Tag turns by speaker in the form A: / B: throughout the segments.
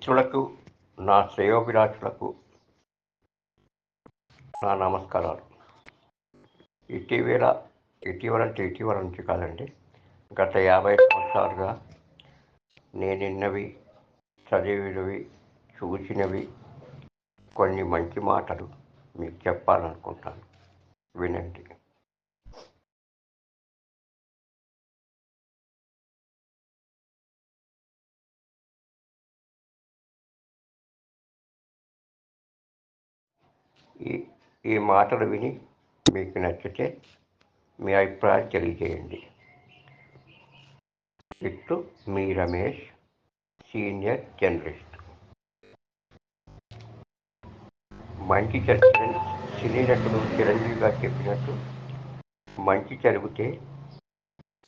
A: మిత్రులకు, నా శ్రేయోభిలాషులకు నా నమస్కారాలు. ఇటీవల నుంచి కాదండి, గత 50 సంవత్సరాలుగా నేనిన్నవి, చదివినవి, చూసినవి కొన్ని మంచి మాటలు మీకు చెప్పాలనుకుంటాను. వినండి. ఈ మాటలు విని మీకు నచ్చితే మీ అభిప్రాయం తెలియజేయండి. ఇట్లు మీ రమేష్, సీనియర్ జర్నలిస్ట్. మంచి సినీ నటుడు చిరంజీవి గారు చెప్పినట్టు, మంచి జరిగితే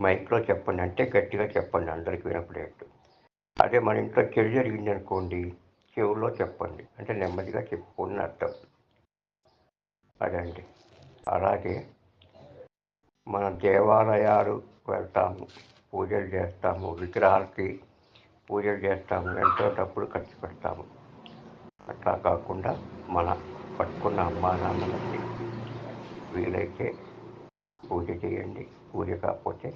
A: మైక్లో చెప్పండి, అంటే గట్టిగా చెప్పండి, అందరికి వినపడేట్టు. అదే మన ఇంట్లో చెడు జరిగింది అనుకోండి, చెవుల్లో చెప్పండి, అంటే నెమ్మదిగా చెప్పుకోండి అర్థం. అదండి. అలాగే మన దేవాలయాలు వెళ్తాము, పూజలు చేస్తాము, విగ్రహాలకి పూజలు చేస్తాము, ఎంతో డబ్బులు ఖర్చు పెడతాము. అట్లా కాకుండా మన పట్టుకున్న అమ్మా నాన్నలకి వీలైతే పూజ చేయండి. పూజ కాకపోతే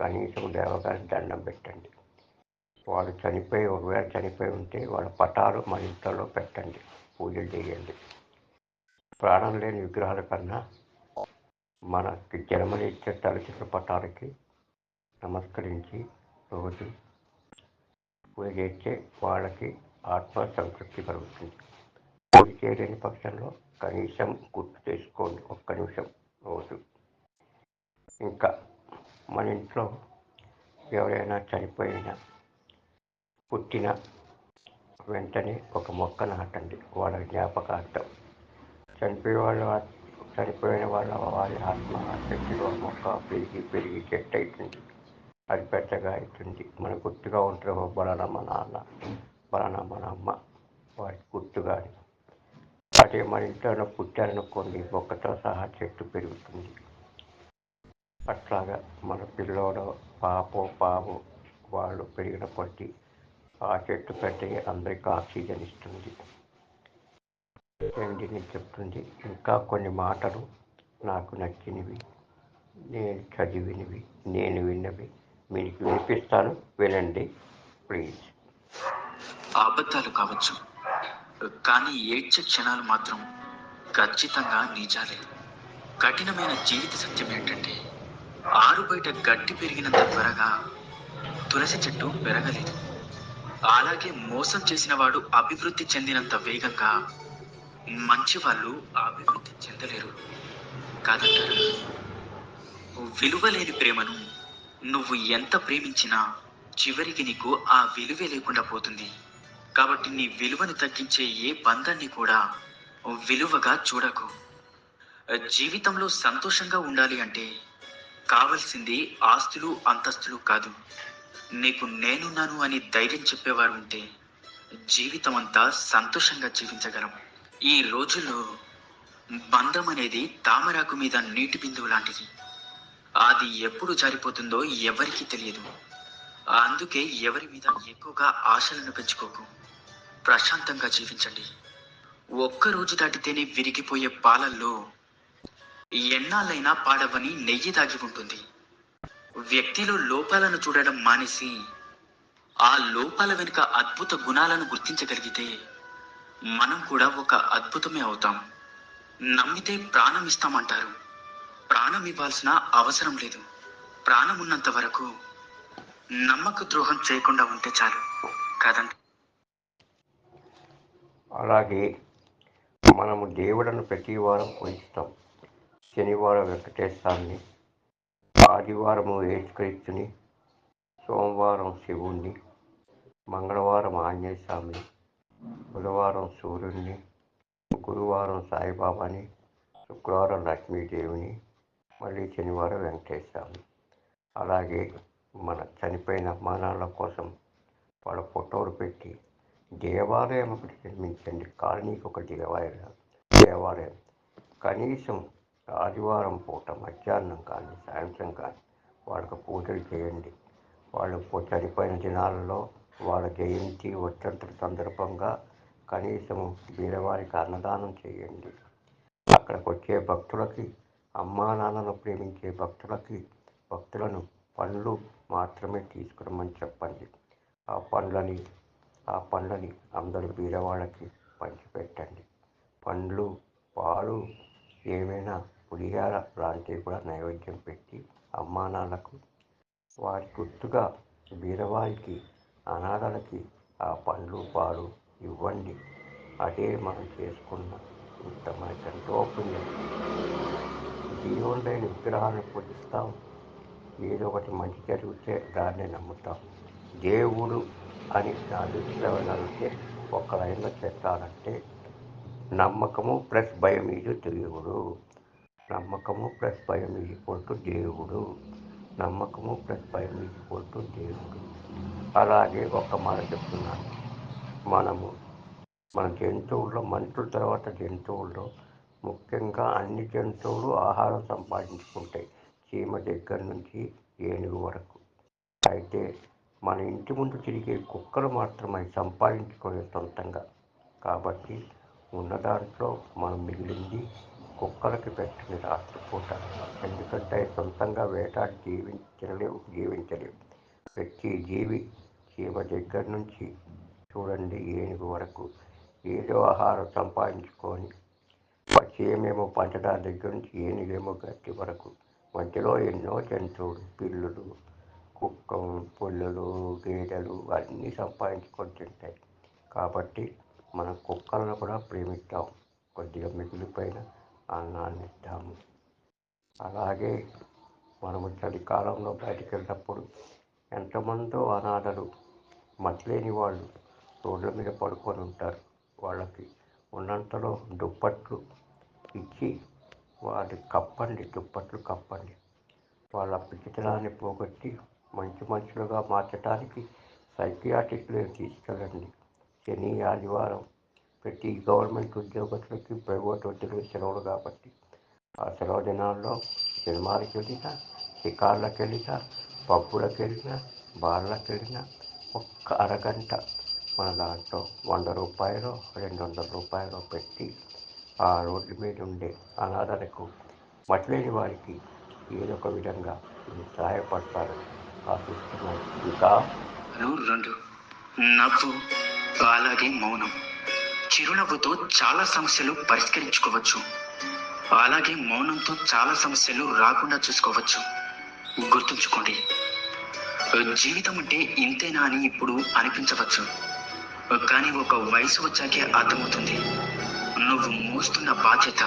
A: కనీసం దేవగారికి దండం పెట్టండి. వాళ్ళు ఒకవేళ చనిపోయి ఉంటే వాళ్ళ పటాలు మన ఇంట్లో పెట్టండి, పూజలు చేయండి. ప్రాణం లేని విగ్రహాల కన్నా మనకి జన్మనిచ్చే తల్లిదండ్రుల పటాలకి నమస్కరించి రోజు పూజ చేస్తే వాళ్ళకి ఆత్మ సంతృప్తి కలుగుతుంది. పూజ చేయలేని పక్షంలో కనీసం గుర్తు చేసుకోండి, ఒక్క నిమిషం రోజు. ఇంకా మన ఇంట్లో ఎవరైనా పుట్టిన వెంటనే ఒక మొక్క నాటండి, వాళ్ళ జ్ఞాపకార్థం. చనిపోయిన వారి ఆత్మ శక్తిలో మొక్క పెరిగి చెట్టు అవుతుంది, అది పెద్దగా అవుతుంది. మన గుర్తుగా ఉంటారు, బలానా మా నాన్న, బలానా మన అమ్మ, వారికి గుర్తుగా. అదే మన ఇంట్లో పుట్టారనుకోండి, మొక్కతో సహా చెట్టు పెరుగుతుంది. అట్లాగా మన పిల్లోడో పాపో వాళ్ళు పెరిగిన కొద్దీ ఆ చెట్టు పెద్దగా అందరికీ ఆక్సిజన్ ఇస్తుంది. నేను చెప్తుంది. ఇంకా కొన్ని మాటలు నాకు నచ్చినవి, నేను చదివినవి, నేను విన్నవి మీకు వినిపిస్తాను, వినండి ప్లీజ్.
B: అబద్ధాలు కావచ్చు, కానీ ఏడ్చే క్షణాలు మాత్రం ఖచ్చితంగా నిజాలే. కఠినమైన జీవిత సత్యం ఏంటంటే, ఆరు బయట గడ్డి పెరిగినంత త్వరగా తులసి చెట్టు పెరగలేదు. అలాగే మోసం చేసిన వాడు అభివృద్ధి చెందినంత వేగంగా మంచి వాళ్ళు అభివృద్ధి చెందలేరు కాదంటారు. విలువలేని ప్రేమను నువ్వు ఎంత ప్రేమించినా చివరికి నీకు ఆ విలువే లేకుండా పోతుంది. కాబట్టి నీ విలువను తగ్గించే ఏ బంధాన్ని కూడా విలువగా చూడకు. జీవితంలో సంతోషంగా ఉండాలి అంటే కావలసింది ఆస్తులు అంతస్తులు కాదు. నీకు నేనున్నాను అని ధైర్యం చెప్పేవారు ఉంటే జీవితం అంతా సంతోషంగా జీవించగలం. ఈ రోజుల్లో బంధం అనేది తామరాకు మీద నీటి బిందువు లాంటిది. అది ఎప్పుడు జారిపోతుందో ఎవరికీ తెలియదు. అందుకే ఎవరి మీద ఎక్కువగా ఆశలను పెంచుకోకు. ప్రశాంతంగా జీవించండి. ఒక్కరోజు దాటితేనే విరిగిపోయే పాలల్లో ఎన్నాళ్ళైనా పాడవని నెయ్యి దాగి ఉంటుంది. వ్యక్తిలో లోపాలను చూడడం మానేసి ఆ లోపాల వెనుక అద్భుత గుణాలను గుర్తించగలిగితే మనం కూడా ఒక అద్భుతమే అవుతాం. నమ్మితే ప్రాణం ఇస్తామంటారు. ప్రాణం ఇవ్వాల్సిన అవసరం లేదు. ప్రాణం ఉన్నంత వరకు నమ్మక ద్రోహం చేయకుండా ఉంటే చాలు కాదండి.
A: అలాగే మనము దేవుడను ప్రతి వారం పూజిస్తాం. శనివారం వెంకటేశ్వరుని, ఆదివారము యేసుక్రీస్తుని, సోమవారం శివుణ్ణి, మంగళవారం ఆంజనేయ స్వామిని, బుధవారం సూర్యుడిని, గురువారం సాయిబాబాని, శుక్రవారం లక్ష్మీదేవిని, మళ్ళీ శనివారం వెంకటేశ్వరుని. అలాగే మన చనిపోయిన అమ్మానాన్నల కోసం వాళ్ళ ఫోటోలు పెట్టి దేవాలయం ఒకటి నిర్మించండి. కాలనీకి ఒక దేవాలయం కనీసం ఆదివారం పూట మధ్యాహ్నం కానీ సాయంత్రం కానీ వాళ్ళకు పూజలు చేయండి. వాళ్ళు చనిపోయిన దినాలలో వాళ్ళ జయంతి వర్ధంతుల సందర్భంగా కనీసము బీదవారికి అన్నదానం చేయండి. అక్కడికి వచ్చే భక్తులకి, అమ్మా నాన్నను ప్రేమించే భక్తులను పండ్లు మాత్రమే తీసుకురమ్మని చెప్పండి. ఆ పండ్లని అందరు బీదవాళ్ళకి పంచిపెట్టండి. పండ్లు, పాలు, ఏమైనా పులిహార లాంటివి కూడా నైవేద్యం పెట్టి అమ్మా నాన్నలకు వారి గుర్తుగా బీదవారికి, అనాథలకి ఆ పండ్లు, పాలు ఇవ్వండి. అదే మనం చేసుకున్న మనకెంతో పుణ్యం. దేవుని లేని విగ్రహాన్ని పూజిస్తాం. ఏదో ఒకటి మంచి జరిగితే దాన్ని నమ్ముతాం. దేవుడు అని నా దృష్టిలో అడిగితే ఒక్క లైన్లో చెప్పాలంటే నమ్మకము ప్లస్ భయం ఇది దేవుడు. నమ్మకము ప్లస్ భయం ఈక్వల్ దేవుడు. నమ్మకము ప్లస్ భయం ఈక్వల్ దేవుడు. అలాగే ఒక్క మాట చెప్తున్నాను. మన జంతువుల్లో, మనుషుల తర్వాత జంతువుల్లో ముఖ్యంగా అన్ని జంతువులు ఆహారం సంపాదించుకుంటాయి, చీమ దగ్గర నుంచి ఏనుగు వరకు. అయితే మన ఇంటి ముందు తిరిగే కుక్కలు మాత్రమే సంపాదించుకునే సొంతంగా. కాబట్టి ఉన్న దాంట్లో మనం మిగిలింది కుక్కలకి పెట్టండి రాత్రిపూట. ఎందుకంటే సొంతంగా వేటాడి జీవించలేవు. ప్రతి జీవి చీమ దగ్గర నుంచి చూడండి ఏనుగు వరకు ఏదో ఆహారం సంపాదించుకొని, చీమేమో పంచదార దగ్గర నుంచి ఏనుగేమో గట్టి వరకు మధ్యలో ఎన్నో జంతువులు, పిల్లులు, పుల్లులు, గేదెలు అన్నీ సంపాదించుకొని తింటాయి. కాబట్టి మనం కుక్కలను కూడా ప్రేమిద్దాం. కొద్దిగా మిగిలిపోయిన అన్నాన్ని ఇద్దాము. అలాగే మనము చలికాలంలో బయటికి వెళ్ళినప్పుడు ఎంతమందో అనాథలు, మతిలేని వాళ్ళు రోడ్ల మీద పడుకొని ఉంటారు. వాళ్ళకి ఉన్నంతలో దుప్పట్లు ఇచ్చి దుప్పట్లు కప్పండి. వాళ్ళ పిచ్చితనాన్ని పోగొట్టి మంచి మనుషులుగా మార్చడానికి సైకియాట్రిస్టులను తీసుకెళ్ళండి. శని, ఆదివారం ప్రతి గవర్నమెంట్ ఉద్యోగస్తులకి, ప్రైవేట్ ఉద్యోగులు సెలవులు కాబట్టి ఆ సెలవు దినాల్లో సినిమాలకు వెళ్ళినా, షికార్లకు వెళ్ళినా, పబ్బులకు వెళ్ళినా, బార్లకు వెళ్ళినా ఒక్క అరగంట మన దాంట్లో 100 రూపాయలు, 200 రూపాయలు పెట్టి ఆ రోడ్డు మీద ఉండే అనాథలకు, మట్లేని వారికి ఏదో ఒక విధంగా మీరు సహాయపడతారని ఆశిస్తున్నాను. ఇంకా
B: 2 నవ్వు, అలాగే మౌనం. చిరునవ్వుతో చాలా సమస్యలు పరిష్కరించుకోవచ్చు. అలాగే మౌనంతో చాలా సమస్యలు రాకుండా చూసుకోవచ్చు. గుర్తుంచుకోండి, జీవితం అంటే ఇంతేనా అని ఇప్పుడు అనిపించవచ్చు. కానీ ఒక వయసు వచ్చాకే అర్థమవుతుంది. నువ్వు మోస్తున్న బాధ్యత,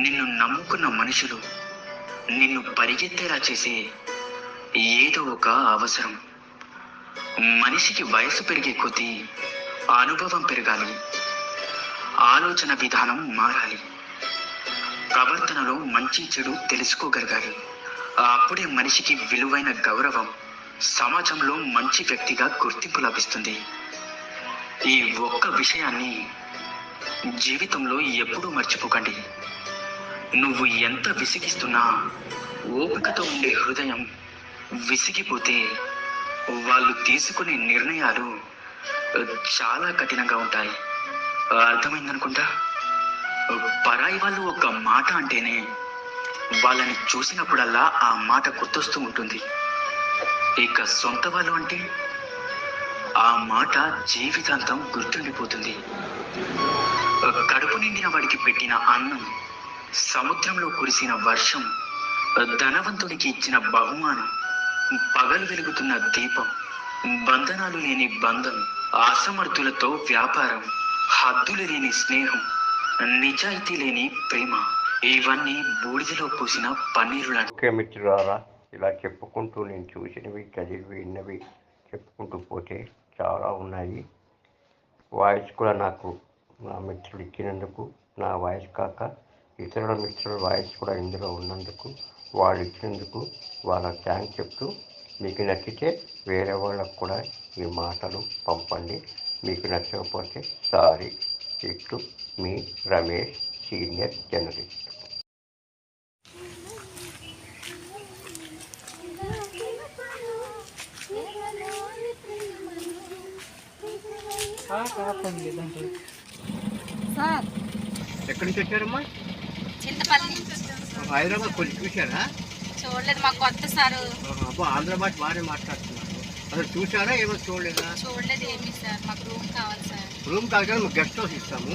B: నిన్ను నమ్ముకున్న మనుషులు, నిన్ను పరిగెత్తేలా చేసే ఏదో ఒక అవసరం. మనిషికి వయసు పెరిగే కొద్దీ అనుభవం పెరగాలి, ఆలోచన విధానం మారాలి, ప్రవర్తనలో మంచి చెడు తెలుసుకోగలగాలి. అప్పుడే మనిషికి విలువైన గౌరవం, సమాజంలో మంచి వ్యక్తిగా గుర్తింపు లభిస్తుంది. ఈ ఒక్క విషయాన్ని జీవితంలో ఎప్పుడూ మర్చిపోకండి. నువ్వు ఎంత విసిగిస్తున్నా ఓపికతో ఉండే హృదయం విసిగిపోతే వాళ్ళు తీసుకునే నిర్ణయాలు చాలా కఠినంగా ఉంటాయి. అర్థమైందనుకుంటా. పరాయి వాళ్ళు ఒక మాట అంటేనే వాళ్ళని చూసినప్పుడల్లా ఆ మాట గుర్తొస్తూ ఉంటుంది. ఇక సొంత వాళ్ళు అంటే ఆ మాట జీవితాంతం గుర్తుండిపోతుంది. కడుపు నిండిన వాడికి పెట్టిన అన్నం, సముద్రంలో కురిసిన వర్షం, ధనవంతుడికి ఇచ్చిన బహుమానం, పగలు వెలుగుతున్న దీపం, బంధనాలు లేని బంధం, అసమర్థులతో వ్యాపారం, హద్దులు లేని స్నేహం, నిజాయితీ లేని ప్రేమ, ఇవన్నీ బూడిదలో పూసిన పన్నీరు లాంటి.
A: ఓకే మిత్రులారా, ఇలా చెప్పుకుంటూ నేను చూసినవి, చదివి, విన్నవి చెప్పుకుంటూ పోతే చాలా ఉన్నాయి. వాయిస్ కూడా నాకు నా మిత్రులు ఇచ్చినందుకు, నా వాయిస్ కాక ఇతరుల మిత్రుల వాయిస్ కూడా ఇందులో ఉన్నందుకు, వాళ్ళు ఇచ్చినందుకు వాళ్ళకి థ్యాంక్స్ చెప్తూ, మీకు నచ్చితే వేరే వాళ్ళకు కూడా ఈ మాటలు పంపండి. మీకు నచ్చకపోతే సారీ. ఇట్లు మీ రమేష్, సీనియర్ జర్నలిస్ట్.
C: సార్
A: ఎక్కడి నుంచి వచ్చారమ్మా?
C: చింతపల్లి
A: హైదరాబాద్ కొంచెం చూశారా?
C: చూడలేదు, మాకు కొత్త సార్.
A: అబ్బా ఆంధ్ర భాష బాగానే మాట్లాడుతున్నారు. అసలు చూసారా ఏమో చూడలేదా?
C: చూడలేదు ఏమి సార్, మాకు రూమ్ కావాలి సార్.
A: రూమ్ కాదు, మేము గెస్ట్ హౌస్ ఇస్తాము.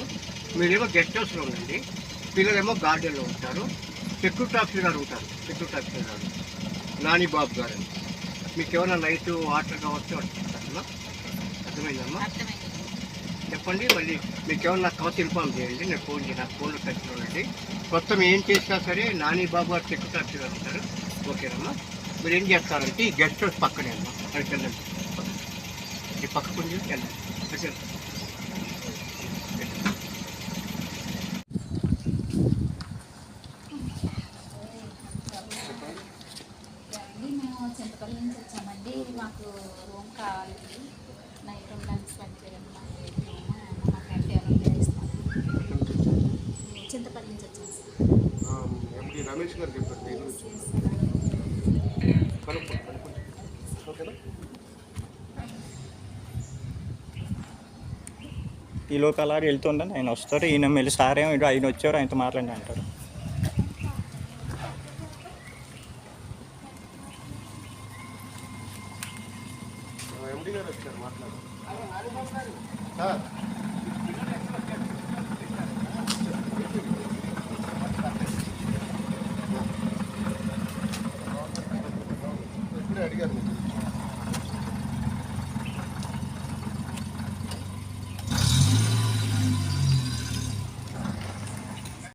A: మీరేమో గెస్ట్ హౌస్లో ఉండండి, పిల్లలేమో గార్డెన్లో ఉంటారు. సెక్యూరిటీ ఆఫీసర్ గారు ఉంటారు, సెక్యూరిటీ ఆఫీసర్ గారు నాని బాబు గారు అని. మీకు ఏమైనా నైట్ వాటర్ కావచ్చు అర్థమా? అర్థమైందమ్మా?
C: అర్థమైంది.
A: చెప్పండి. మళ్ళీ మీకు ఏమన్నా కావచ్చు ఇన్ఫార్మ్ చేయండి, నేను ఫోన్ చేయండి, నాకు ఫోన్లో టచ్లో ఉండండి. మొత్తం ఏం చేసినా సరే నాని బాబు గారు సెక్యూరిటీ ఆఫీసర్ గారు ఉంటారు. ఓకేనమ్మా? మీరు ఏం చేస్తారంటే ఈ గెస్ట్ హౌస్ పక్కనే అమ్మా, అక్కడికి వెళ్ళండి. ఈ పక్కకు వెళ్ళండి. ఓకే.
C: మేము చింతపల్లి నుంచి వచ్చామండి, మాకు రూమ్ కావాలి. నైట్ ఉండడానికి స్పెండ్ చేయాలి. మాకు అంటే ఏమైనా ఇస్తాను. చింతపల్లి నుంచి వచ్చాను సార్.
D: ఎండి రమేష్ గారు చెప్పారు మీ గురించి. ఓకేనా?
E: ఈ లోపు అలా వెళ్తుండని ఆయన వస్తారు, ఈయన మళ్ళీ సారేమో ఆయన వచ్చారు, ఆయనతో మాట్లాడి అంటారు.
D: ఎండి గారు వచ్చారు మాట్లాడారు. సార్ ఇప్పుడే అడిగారు.